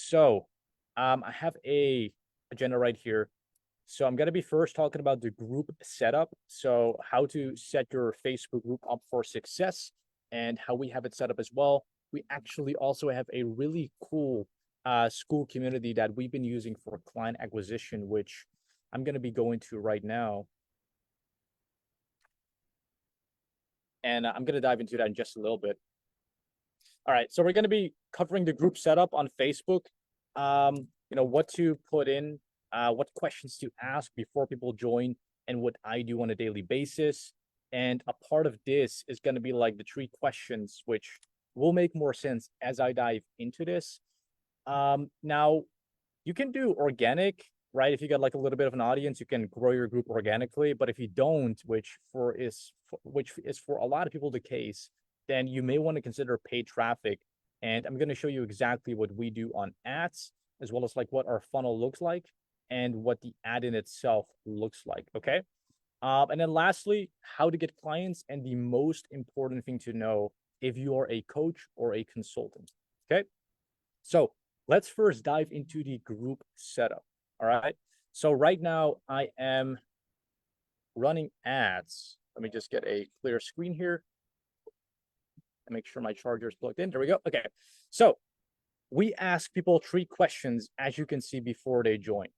So I have a agenda right here. So I'm going to be first talking about the group setup. So how to set your Facebook group up for success and how we have it set up as well. We actually also have a really cool school community that we've been using for client acquisition, which I'm going to be going to right now. And I'm going to dive into that in just a little bit. All right, so we're going to be covering the group setup on Facebook. What to put in, what questions to ask before people join, and what I do on a daily basis. And a part of this is going to be like the 3 questions, which will make more sense as I dive into this. Now, you can do organic, right? If you got like a little bit of an audience, you can grow your group organically. But if you don't, which is for a lot of people the case, then you may want to consider paid traffic. And I'm going to show you exactly what we do on ads, as well as like what our funnel looks like and what the ad in itself looks like. Okay. And then lastly, how to get clients and the most important thing to know if you are a coach or a consultant. Okay. So let's first dive into the group setup. All right. So right now I am running ads. Let me just get a clear screen here and make sure my charger is plugged in. There we go. Okay. So we ask people 3 questions, as you can see, before they join.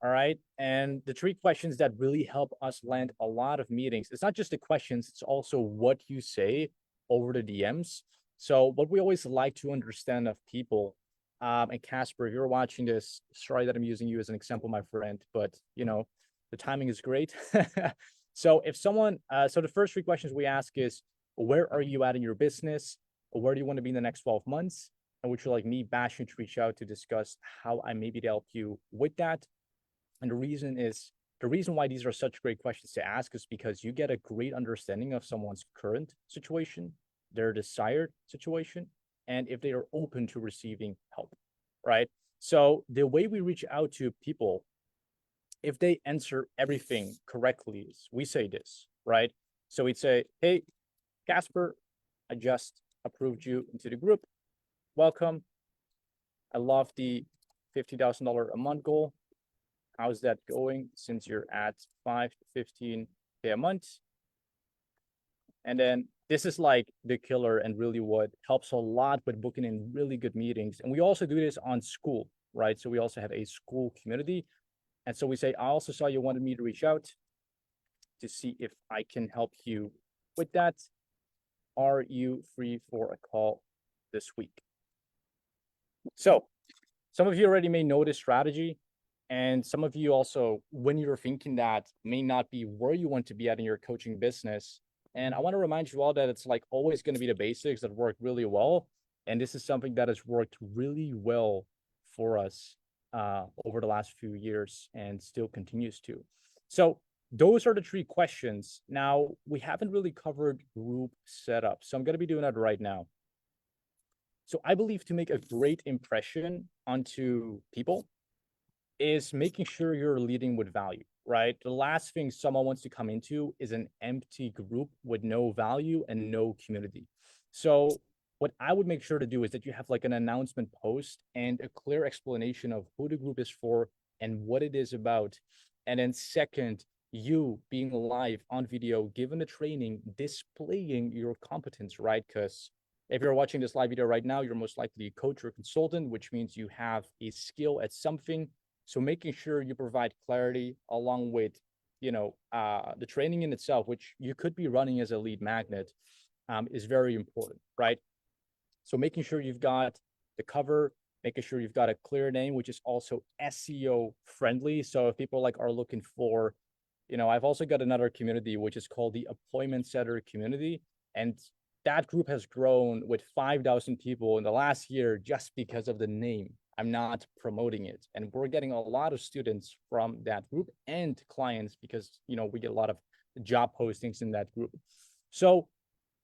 All right. And the 3 questions that really help us land a lot of meetings, it's not just the questions, it's also what you say over the DMs. So what we always like to understand of people, and Casper, if you're watching this, sorry that I'm using you as an example, my friend, but the timing is great. So if someone, so the first 3 questions we ask is, where are you at in your business? Where do you want to be in the next 12 months? And would you like me, Bashing, to reach out to discuss how I may be to help you with that? And the reason why these are such great questions to ask is because you get a great understanding of someone's current situation, their desired situation, and if they are open to receiving help, right? So the way we reach out to people, if they answer everything correctly, is we say this, right? So we'd say, hey, Casper, I just approved you into the group. Welcome. I love the $50,000 a month goal. How's that going since you're at 5 to 15K a month? And then this is like the killer and really what helps a lot with booking in really good meetings. And we also do this on school, right? So we also have a school community. And so we say, I also saw you wanted me to reach out to see if I can help you with that. Are you free for a call this week? So some of you already may know this strategy. And some of you also, when you're thinking that, may not be where you want to be at in your coaching business. And I want to remind you all that it's like always going to be the basics that work really well. And this is something that has worked really well for us over the last few years and still continues to. So those are the 3 questions. Now, we haven't really covered group setup. So I'm going to be doing that right now. So I believe to make a great impression onto people is making sure you're leading with value, right? The last thing someone wants to come into is an empty group with no value and no community. So what I would make sure to do is that you have like an announcement post and a clear explanation of who the group is for and what it is about. And then second, you being live on video, given the training, displaying your competence, right? Because if you're watching this live video right now, you're most likely a coach or consultant, which means you have a skill at something. So making sure you provide clarity along with, the training in itself, which you could be running as a lead magnet, is very important, right? So making sure you've got the cover, making sure you've got a clear name, which is also SEO friendly. So if people are looking for, I've also got another community, which is called the Appointment Setter community. And that group has grown with 5,000 people in the last year just because of the name. I'm not promoting it. And we're getting a lot of students from that group and clients because, we get a lot of job postings in that group. So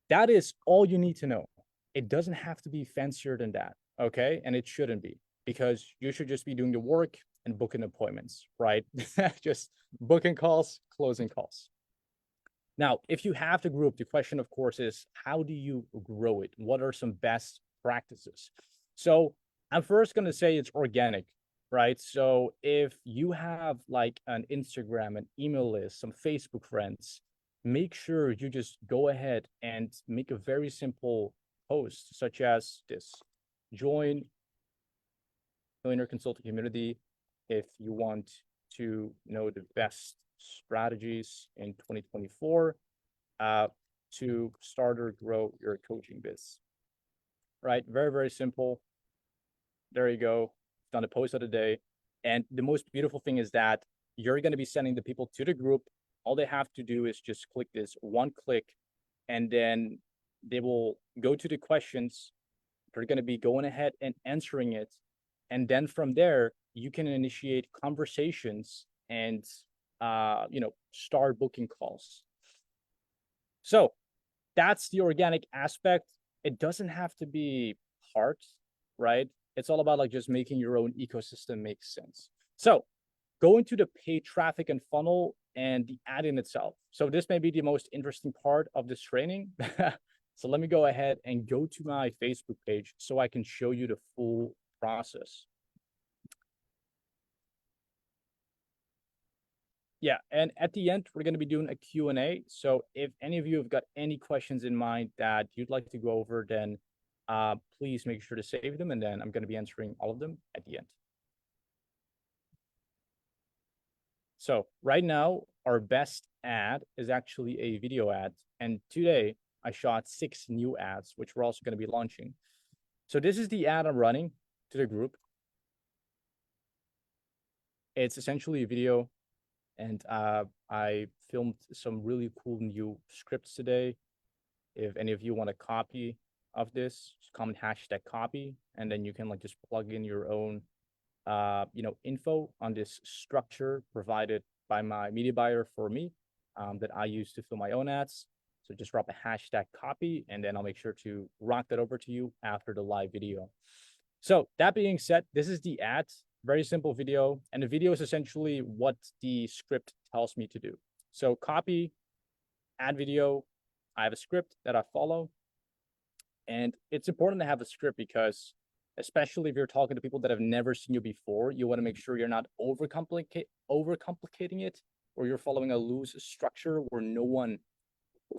that is all you need to know. It doesn't have to be fancier than that, okay? And it shouldn't be, because you should just be doing the work and booking appointments, right? Just booking calls, closing calls. Now, if you have the group, the question, of course, is how do you grow it? What are some best practices? So I'm first going to say it's organic, right? So if you have like an Instagram, an email list, some Facebook friends, make sure you just go ahead and make a very simple post, such as this: join Millionaire Consulting Community if you want to know the best strategies in 2024 to start or grow your coaching biz. Right? Very, very simple. There you go. Done a post of the day. And the most beautiful thing is that you're going to be sending the people to the group. All they have to do is just click this one click, and then they will go to the questions. They're going to be going ahead and answering it. And then from there, you can initiate conversations and, start booking calls. So that's the organic aspect. It doesn't have to be hard, right? It's all about like just making your own ecosystem make sense. So going to the paid traffic and funnel and the ad in itself. So this may be the most interesting part of this training. So let me go ahead and go to my Facebook page so I can show you the full process. Yeah, and at the end, we're going to be doing a Q&A. So if any of you have got any questions in mind that you'd like to go over, then please make sure to save them, and then I'm going to be answering all of them at the end. So right now, our best ad is actually a video ad. And today, I shot 6 new ads, which we're also going to be launching. So this is the ad I'm running to the group. It's essentially a video, and I filmed some really cool new scripts today. If any of you want a copy of this, just comment #copy, and then you can like just plug in your own info on this structure provided by my media buyer for me that I use to film my own ads. So just drop a #copy, and then I'll make sure to rock that over to you after the live video. So that being said, this is the ad. Very simple video, and the video is essentially what the script tells me to do. So copy, add video. I have a script that I follow, and it's important to have a script because, especially if you're talking to people that have never seen you before, you want to make sure you're not overcomplicating it, or you're following a loose structure where no one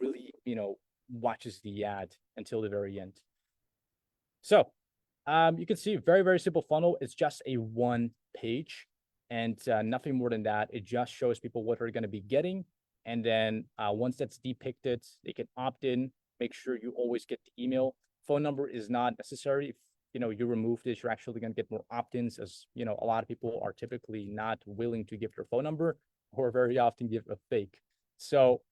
really, watches the ad until the very end. So you can see very, very simple funnel. It's just a one page and nothing more than that. It just shows people what they're going to be getting. And then once that's depicted, they can opt in. Make sure you always get the email. Phone number is not necessary. If you remove this, you're actually going to get more opt-ins, as a lot of people are typically not willing to give their phone number, or very often give a fake. So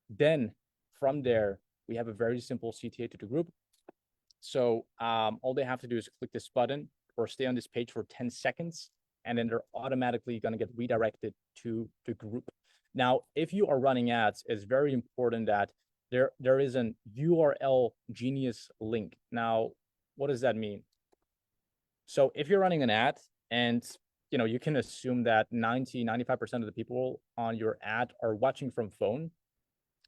then from there, we have a very simple CTA to the group. So all they have to do is click this button or stay on this page for 10 seconds, and then they're automatically going to get redirected to the group. Now, if you are running ads, it's very important that there is an URL Genius link. Now, what does that mean? So if you're running an ad and you can assume that 95% of the people on your ad are watching from phone,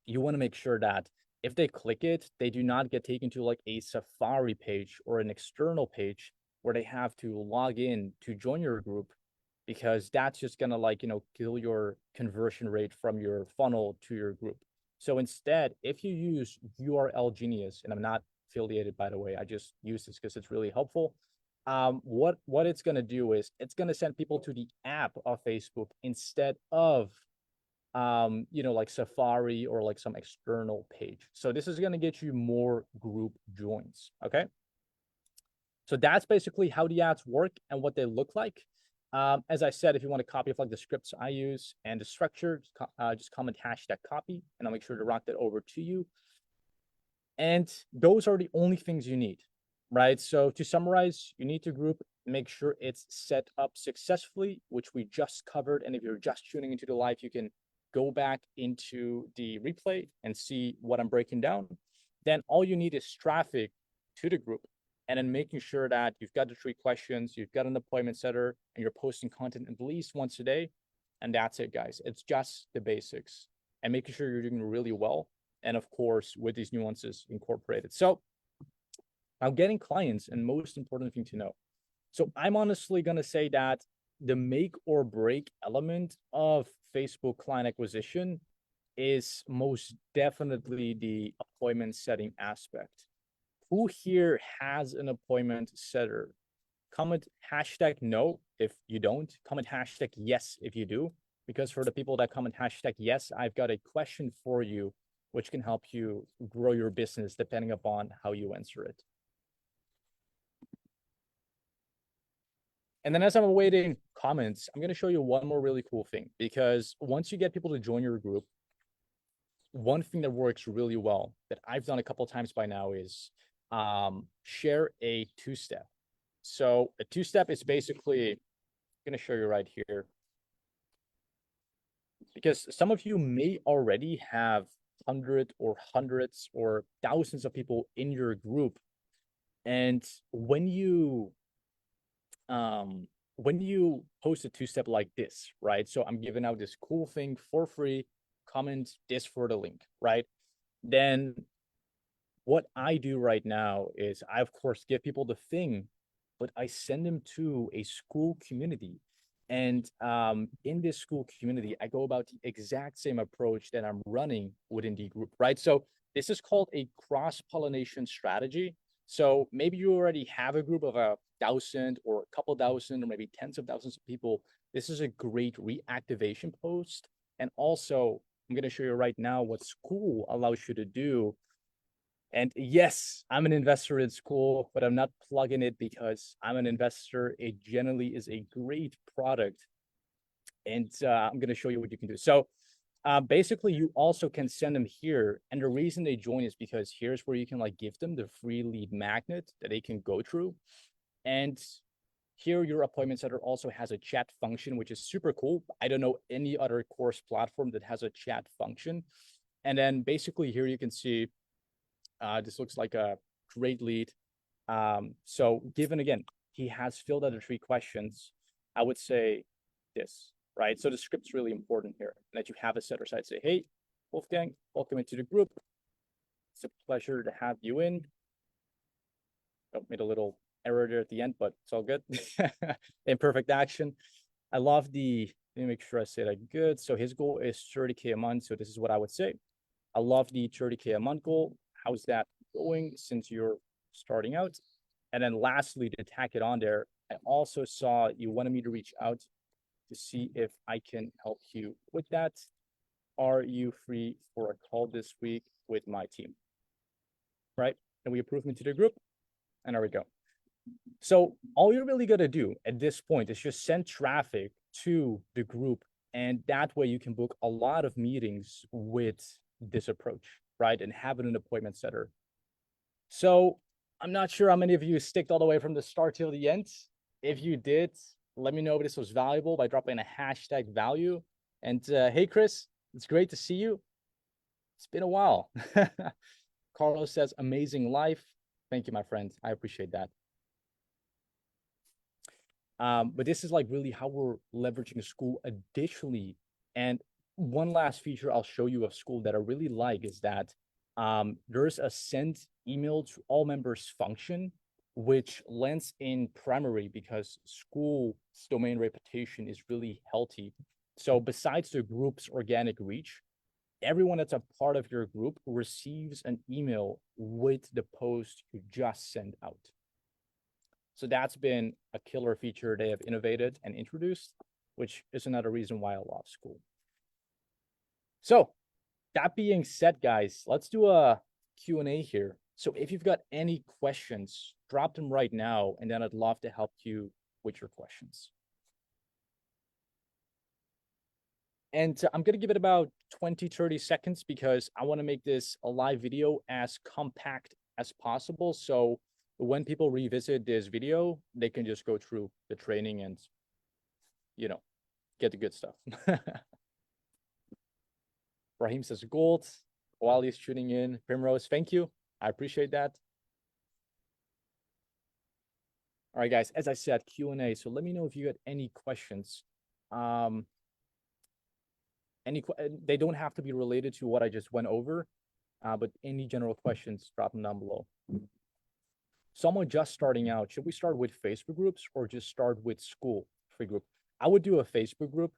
you want to make sure that if they click it, they do not get taken to like a Safari page or an external page where they have to log in to join your group, because that's just gonna kill your conversion rate from your funnel to your group. So instead, if you use URL Genius, and I'm not affiliated, by the way, I just use this because it's really helpful. What it's gonna do is it's gonna send people to the app of Facebook instead of like Safari or like some external page. So this is going to get you more group joins. Okay. So that's basically how the ads work and what they look like. As I said, if you want a copy of like the scripts I use and the structure, just comment #copy, and I'll make sure to rock that over to you. And those are the only things you need, right? So to summarize, you need to group, make sure it's set up successfully, which we just covered. And if you're just tuning into the live, you can go back into the replay and see what I'm breaking down. Then all you need is traffic to the group, and then making sure that you've got the 3 questions, you've got an appointment setter, and you're posting content at least once a day. And that's it, guys. It's just the basics, and making sure you're doing really well. And of course, with these nuances incorporated. So Now, getting clients, and most important thing to know. So I'm honestly gonna say that the make or break element of Facebook client acquisition is most definitely the appointment setting aspect. Who here has an appointment setter? Comment hashtag no if you don't. Comment hashtag yes if you do. Because for the people that comment hashtag yes, I've got a question for you, which can help you grow your business depending upon how you answer it. And then as I'm awaiting comments, I'm going to show you one more really cool thing, because once you get people to join your group, one thing that works really well that I've done a couple of times by now is share a two-step. So a two-step is basically, I'm going to show you right here, because some of you may already have hundreds or thousands of people in your group. And when you post a two-step like this, right? So I'm giving out this cool thing for free, comment this for the link, right? Then what I do right now is I, of course, give people the thing, but I send them to a Skool community. And in this Skool community, I go about the exact same approach that I'm running within the group, right? So this is called a cross-pollination strategy. So maybe you already have a group of 1,000 or a couple thousand or maybe tens of thousands of people. This is a great reactivation post. And also, I'm going to show you right now what Skool allows you to do. And yes, I'm an investor in Skool, but I'm not plugging it because I'm an investor. It generally is a great product. And I'm going to show you what you can do. So basically, you also can send them here. And the reason they join is because here's where you can like give them the free lead magnet that they can go through. And here, your appointment setter also has a chat function, which is super cool. I don't know any other course platform that has a chat function. And then basically here you can see this looks like a great lead. So given again, he has filled out the 3 questions, I would say this, right? So the script's really important here, that you have a setter side say, hey, Wolfgang, welcome into the group. It's a pleasure to have you in. Oh, made a little error there at the end, but it's all good. Imperfect action. I love the, let me make sure I say that good. So his goal is 30K a month. So this is what I would say. I love the 30K a month goal. How's that going since you're starting out? And then lastly, to tack it on there, I also saw you wanted me to reach out to see if I can help you with that. Are you free for a call this week with my team? Right? And we approve me to the group. And there we go. So all you're really going to do at this point is just send traffic to the group. And that way you can book a lot of meetings with this approach, right? And have an appointment setter. So I'm not sure how many of you sticked all the way from the start till the end. If you did, let me know if this was valuable by dropping a hashtag value. And hey, Chris, it's great to see you. It's been a while. Carlos says, amazing life. Thank you, my friend. I appreciate that. But this is like really how we're leveraging Skool additionally. And one last feature I'll show you of Skool that I really like is that there's a send email to all members function, which lands in primary because Skool's domain reputation is really healthy. So besides the group's organic reach, everyone that's a part of your group receives an email with the post you just sent out. So that's been a killer feature they have innovated and introduced, which is another reason why I love Skool. So that being said, guys, let's do a Q&A here. So if you've got any questions, drop them right now, and then I'd love to help you with your questions. And I'm going to give it about 20, 30 seconds because I want to make this a live video as compact as possible. So when people revisit this video, they can just go through the training and, you know, get the good stuff. Raheem says gold. While he's tuning in, Primrose, thank you. I appreciate that. All right, guys, as I said, Q&A. So let me know if you got any questions. They don't have to be related to what I just went over, but any general questions, drop them down below. someone just starting out, should we start with Facebook groups or just start with school free group? I would do a Facebook group.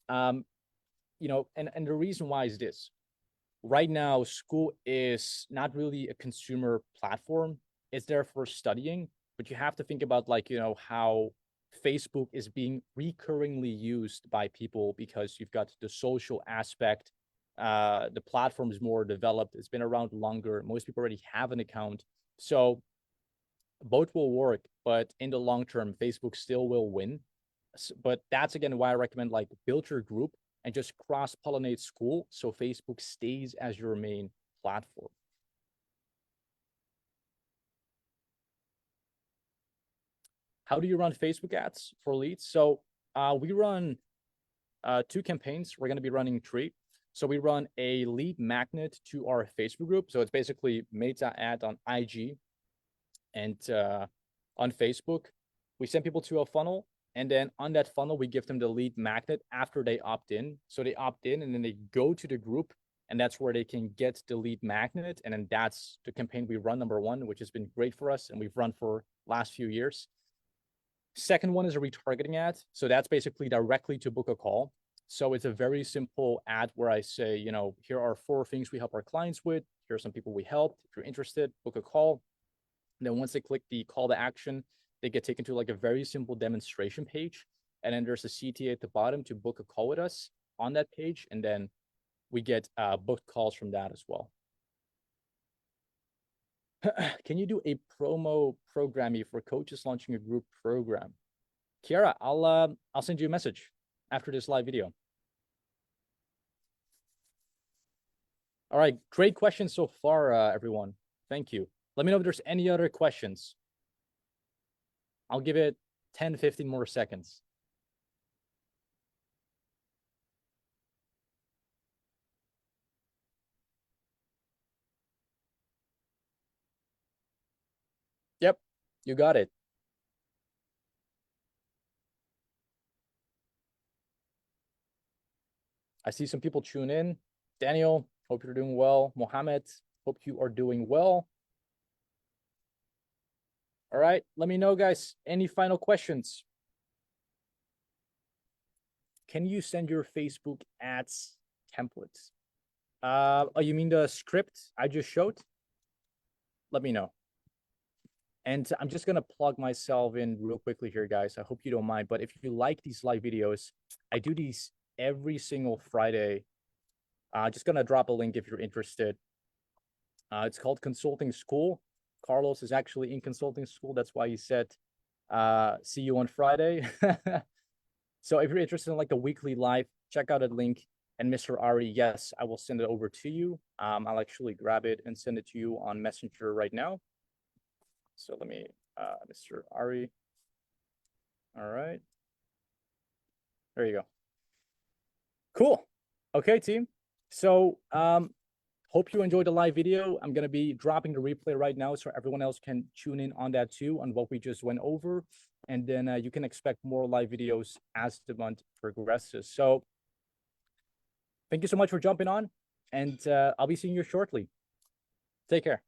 Um, and the reason why is this. Right now, school is not really a consumer platform. It's there for studying, but you have to think about how Facebook is being recurringly used by people because you've got the social aspect. The platform is more developed. It's been around longer. Most people already have an account. So both will work, but in the long term, Facebook still will win. But that's again why I recommend build your group and just cross-pollinate school so Facebook stays as your main platform. How do you run Facebook ads for leads? So we run 2 campaigns. We're going to be running 3. So we run a lead magnet to our Facebook group. So it's basically meta ad on IG and on Facebook. We send people to a funnel, and then on that funnel, we give them the lead magnet after they opt in. So they opt in and then they go to the group, and that's where they can get the lead magnet. And then that's the campaign we run, number 1, which has been great for us and we've run for last few years. Second one is a retargeting ad. So that's basically directly to book a call. So it's a very simple ad where I say, here are 4 things we help our clients with. Here are some people we helped. If you're interested, book a call. And then once they click the call to action, they get taken to a very simple demonstration page. And then there's a CTA at the bottom to book a call with us on that page. And then we get booked calls from that as well. Can you do a promo programming for coaches launching a group program? Kiara, I'll send you a message after this live video. All right, great questions so far, everyone. Thank you. Let me know if there's any other questions. I'll give it 10, 15 more seconds. Yep, you got it. I see some people tune in. Daniel, hope you're doing well. Mohammed, hope you are doing well. All right, let me know, guys. Any final questions? Can you send your Facebook ads templates? Oh, you mean the script I just showed? Let me know. And I'm just gonna plug myself in real quickly here, guys. I hope you don't mind. But if you like these live videos, I do these every single Friday. Just gonna drop a link if you're interested. It's called Consulting School. Carlos is actually in consulting school. That's why he said, see you on Friday. So if you're interested in the weekly live, check out that link. And Mr. Ari, yes, I will send it over to you. I'll actually grab it and send it to you on Messenger right now. So let me, Mr. Ari. All right. There you go. Cool. Okay, team. So hope you enjoyed the live video. I'm going to be dropping the replay right now so everyone else can tune in on that too, on what we just went over. And then you can expect more live videos as the month progresses. So thank you so much for jumping on, and I'll be seeing you shortly. Take care.